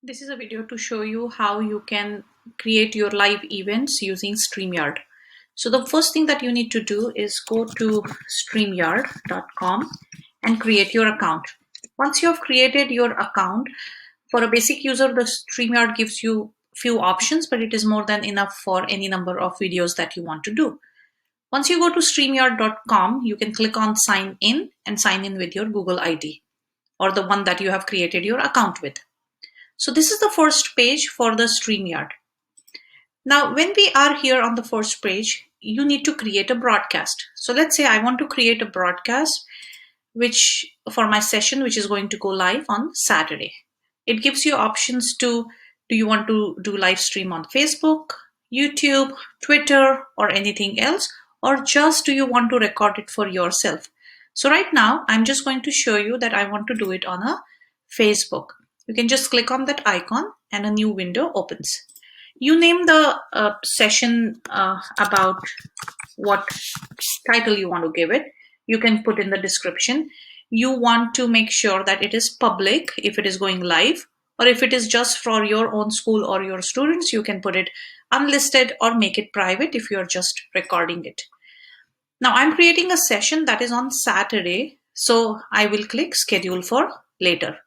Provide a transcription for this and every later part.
This is a video to show you how you can create your live events using Streamyard. So the first thing that you need to do is go to streamyard.com and create your account. Once you have created your account, for a basic user, the Streamyard gives you few options, but it is more than enough for any number of videos that you want to do. Once you go to streamyard.com, you can click on sign in and sign in with your Google ID or the one that you have created your account with. So this is the first page for the StreamYard. Now, when we are here on the first page, you need to create a broadcast. So let's say I want to create a broadcast which for my session, which is going to go live on Saturday. It gives you options to, do you want to do live stream on Facebook, YouTube, Twitter, or anything else, or just do you want to record it for yourself? So right now, I'm just going to show you that I want to do it on a Facebook. You can just click on that icon and a new window opens. You name the session about what title you want to give it. You can put in the description. You want to make sure that it is public if it is going live, or if it is just for your own school or your students, you can put it unlisted or make it private if you're just recording it. Now I'm creating a session that is on Saturday, so I will click schedule for later.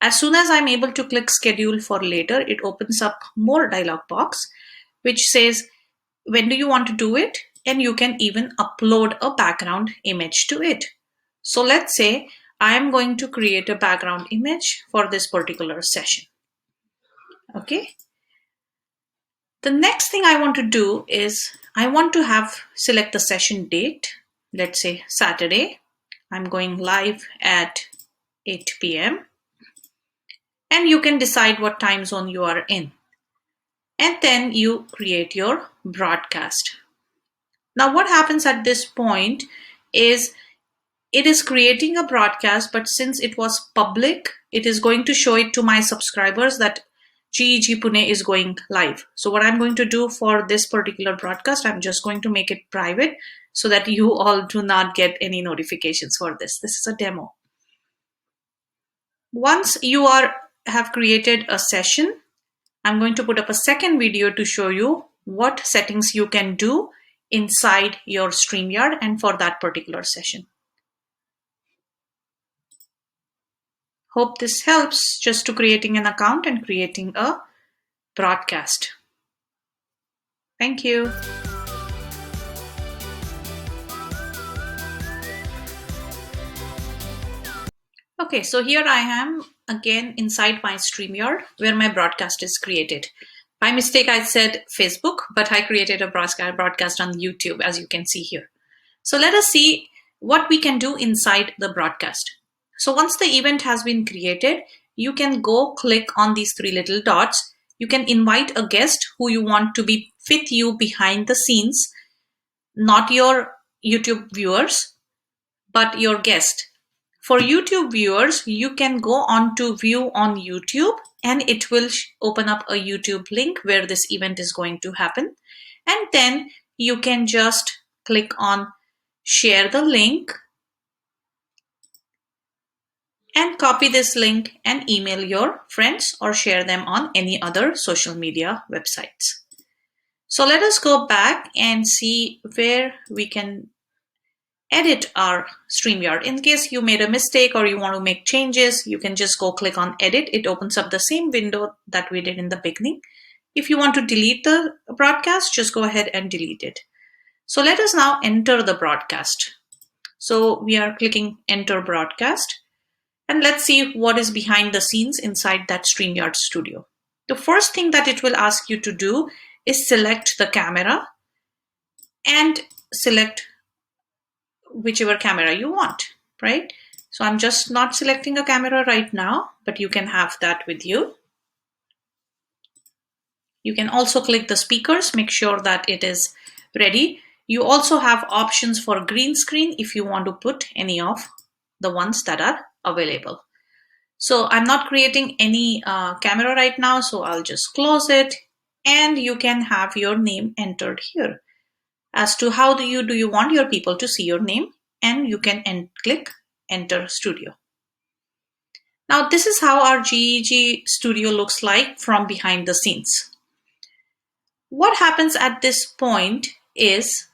As soon as I'm able to click schedule for later, it opens up more dialog box, which says, when do you want to do it? And you can even upload a background image to it. So let's say I am going to create a background image for this particular session. Okay. The next thing I want to do is I want to select the session date. Let's say Saturday. I'm going live at 8 p.m. And you can decide what time zone you are in. And then you create your broadcast. Now what happens at this point is it is creating a broadcast, but since it was public, it is going to show it to my subscribers that GEG Pune is going live. So what I'm going to do for this particular broadcast, I'm just going to make it private so that you all do not get any notifications for this. This is a demo. Once you have created a session, I'm going to put up a second video to show you what settings you can do inside your StreamYard and for that particular session. Hope this helps just to creating an account and creating a broadcast. Thank you. Okay, so here I am again inside my StreamYard where my broadcast is created. By mistake, I said Facebook, but I created a broadcast on YouTube, as you can see here. So let us see what we can do inside the broadcast. So once the event has been created, you can go click on these three little dots. You can invite a guest who you want to be with you behind the scenes, not your YouTube viewers, but your guest. For YouTube viewers, you can go on to view on YouTube and it will open up a YouTube link where this event is going to happen. And then you can just click on share the link and copy this link and email your friends or share them on any other social media websites. So let us go back and see where we can edit our StreamYard. In case you made a mistake or you want to make changes, you can just go click on edit. It opens up the same window that we did in the beginning. If you want to delete the broadcast, just go ahead and delete it. So let us now enter the broadcast. So we are clicking enter broadcast and let's see what is behind the scenes inside that StreamYard studio. The first thing that it will ask you to do is select the camera and select whichever camera you want, right? So I'm just not selecting a camera right now, but you can have that with you. You can also click the speakers, make sure that it is ready. You also have options for green screen if you want to put any of the ones that are available. So I'm not creating any camera right now, so I'll just close it and you can have your name entered here. As to how do you want your people to see your name, and you can click enter studio. Now this is how our GEG studio looks like from behind the scenes. What happens at this point is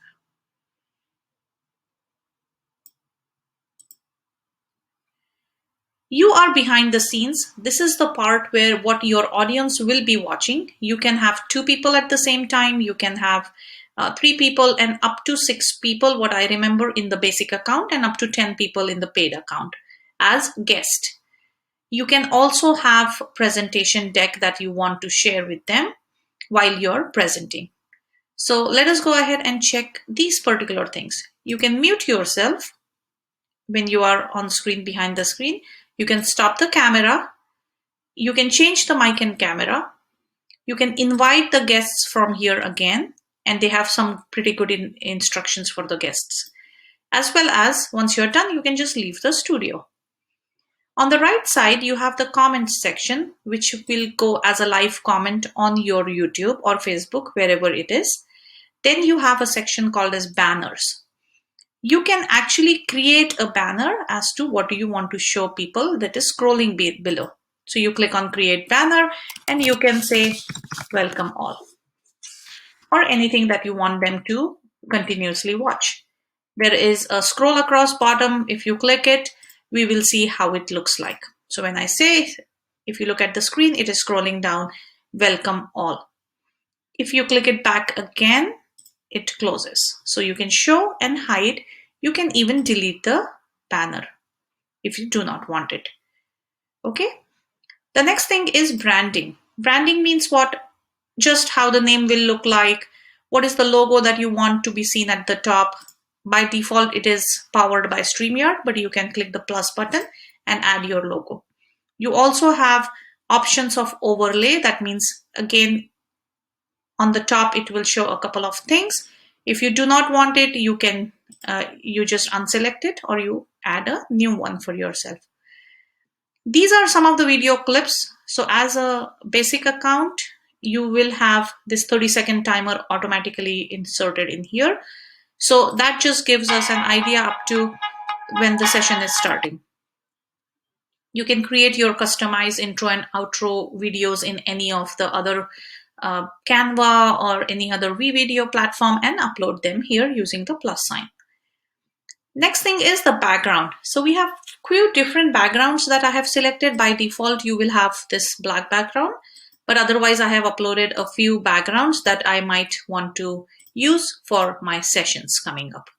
you are behind the scenes. This is the part where what your audience will be watching. You can have 2 people at the same time. You can have 3 people and up to 6 people, what I remember in the basic account, and up to 10 people in the paid account as guest. You can also have presentation deck that you want to share with them while you're presenting. So let us go ahead and check these particular things. You can mute yourself when you are on screen behind the screen. You can stop the camera. You can change the mic and camera. You can invite the guests from here again, and they have some pretty good instructions for the guests. As well as once you're done, you can just leave the studio. On the right side, you have the comments section, which will go as a live comment on your YouTube or Facebook, wherever it is. Then you have a section called as banners. You can actually create a banner as to what you want to show people that is scrolling below. So you click on create banner and you can say welcome all or anything that you want them to continuously watch. There is a scroll across bottom. If you click it, we will see how it looks like. So when I say, if you look at the screen, it is scrolling down, welcome all. If you click it back again, it closes. So you can show and hide. You can even delete the banner if you do not want it. Okay. The next thing is branding. Branding means what? Just how the name will look like. What is the logo that you want to be seen at the top? By default, it is powered by Streamyard, but you can click the plus button and add your logo. You also have options of overlay. That means, again, on the top, it will show a couple of things. If you do not want it, you can you just unselect it or you add a new one for yourself. These are some of the video clips. So as a basic account, you will have this 30-second timer automatically inserted in here. So that just gives us an idea up to when the session is starting. You can create your customized intro and outro videos in any of the other Canva or any other vVideo platform and upload them here using the plus sign. Next thing is the background. So we have few different backgrounds that I have selected. By default, you will have this black background, but otherwise I have uploaded a few backgrounds that I might want to use for my sessions coming up.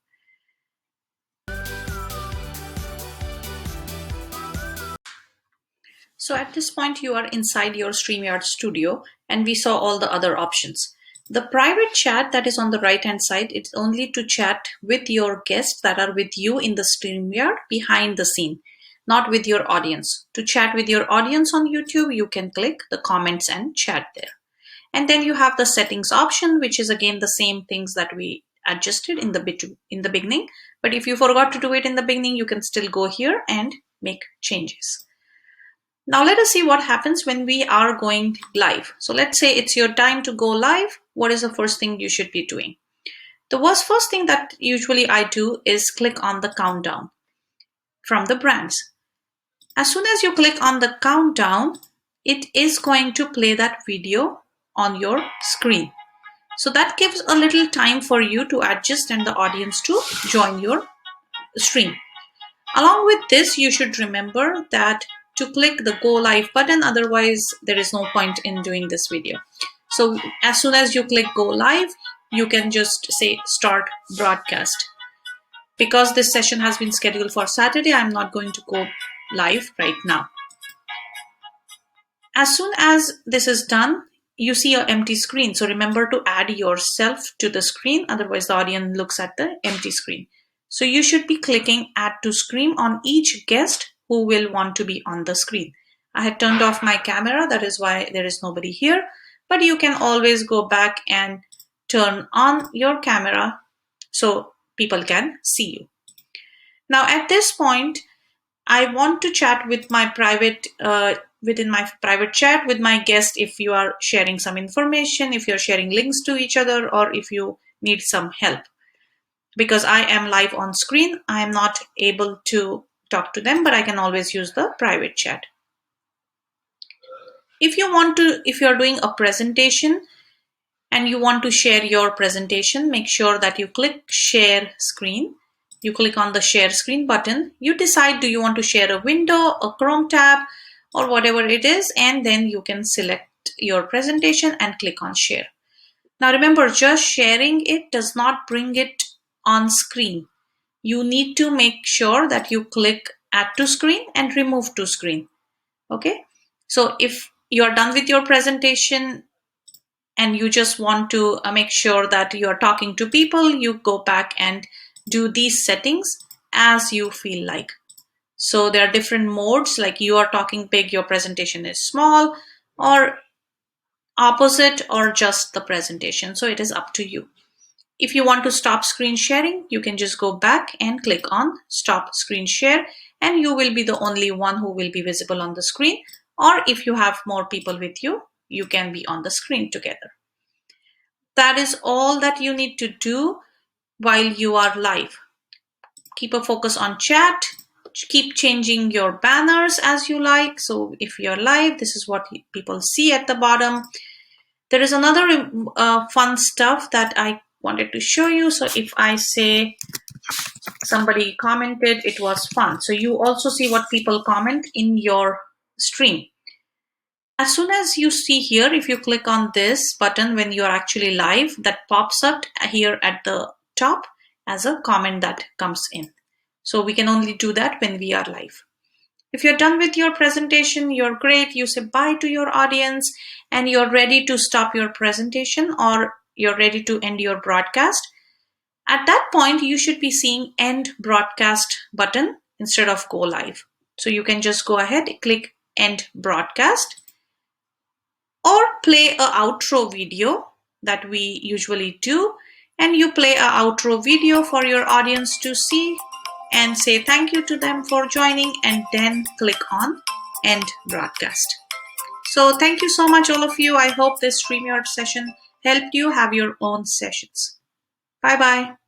So at this point, you are inside your Streamyard studio and we saw all the other options. The private chat that is on the right hand side, it's only to chat with your guests that are with you in the Streamyard behind the scene, not with your audience. To chat with your audience on YouTube, you can click the comments and chat there. And then you have the settings option, which is again the same things that we adjusted in the beginning. But if you forgot to do it in the beginning, you can still go here and make changes. Now let us see what happens when we are going live. So let's say it's your time to go live. What is the first thing you should be doing? The first thing that usually I do is click on the countdown from the brands. As soon as you click on the countdown, it is going to play that video on your screen. So that gives a little time for you to adjust and the audience to join your stream. Along with this, you should remember that to click the go live button, otherwise there is no point in doing this video. So as soon as you click go live, you can just say start broadcast. Because this session has been scheduled for Saturday, I'm not going to go live right now. As soon as this is done, you see an empty screen. So remember to add yourself to the screen, otherwise the audience looks at the empty screen. So you should be clicking add to screen on each guest who will want to be on the screen. I had turned off my camera, that is why there is nobody here, but you can always go back and turn on your camera so people can see you. Now at this point, I want to chat with my private, within my private chat with my guest if you are sharing some information, if you're sharing links to each other, or if you need some help. Because I am live on screen, I am not able to talk to them, but I can always use the private chat. If you're doing a presentation and you want to share your presentation, make sure that you click share screen. You click on the share screen button. You decide, do you want to share a window, a Chrome tab, or whatever it is, and then you can select your presentation and click on share. Now remember, just sharing it does not bring it on screen. You need to make sure that you click add to screen and remove to screen. Okay, so if you're done with your presentation and you just want to make sure that you're talking to people, you go back and do these settings as you feel like. So there are different modes, like you are talking big, your presentation is small, or opposite, or just the presentation. So it is up to you. If you want to stop screen sharing, you can just go back and click on stop screen share, and you will be the only one who will be visible on the screen. Or if you have more people with you, you can be on the screen together. That is all that you need to do while you are live. Keep a focus on chat. Keep changing your banners as you like. So if you're live, this is what people see at the bottom. There is another fun stuff that I wanted to show you. So if I say somebody commented, it was fun. So you also see what people comment in your stream. As soon as you see here, if you click on this button when you are actually live, that pops up here at the top as a comment that comes in. So we can only do that when we are live. If you're done with your presentation, you're great. You say bye to your audience and you're ready to stop your presentation, or you're ready to end your broadcast. At that point, you should be seeing end broadcast button instead of go live. So you can just go ahead, click end broadcast, or play a outro video that we usually do. And you play a outro video for your audience to see and say thank you to them for joining, and then click on end broadcast. So thank you so much, all of you. I hope this StreamYard session helped you have your own sessions. Bye-bye.